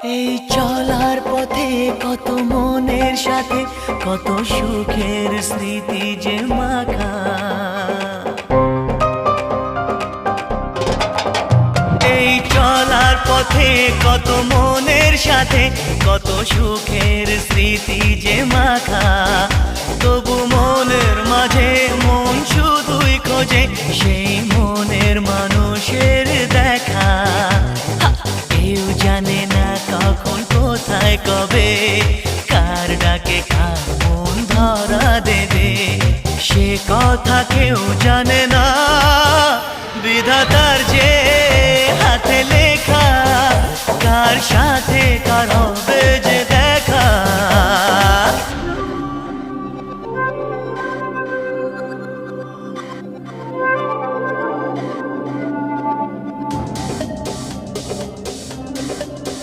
এই চলার পথে কত মনের সাথে কত সুখের স্মৃতি যে মাখা। এই চলার পথে কত মনের সাথে কত সুখের স্মৃতি যে মাখা। তবু মনের মাঝে মন শুধুই খোঁজে সেই মনের মানুষের দেখা। কেউ জানে না কখন কোথায় কবে কার ডাকে কার মন ধরা দেবে, সে কথা কেউ জানে না। বিধাতার যে হাতে লেখা কার সাথে কার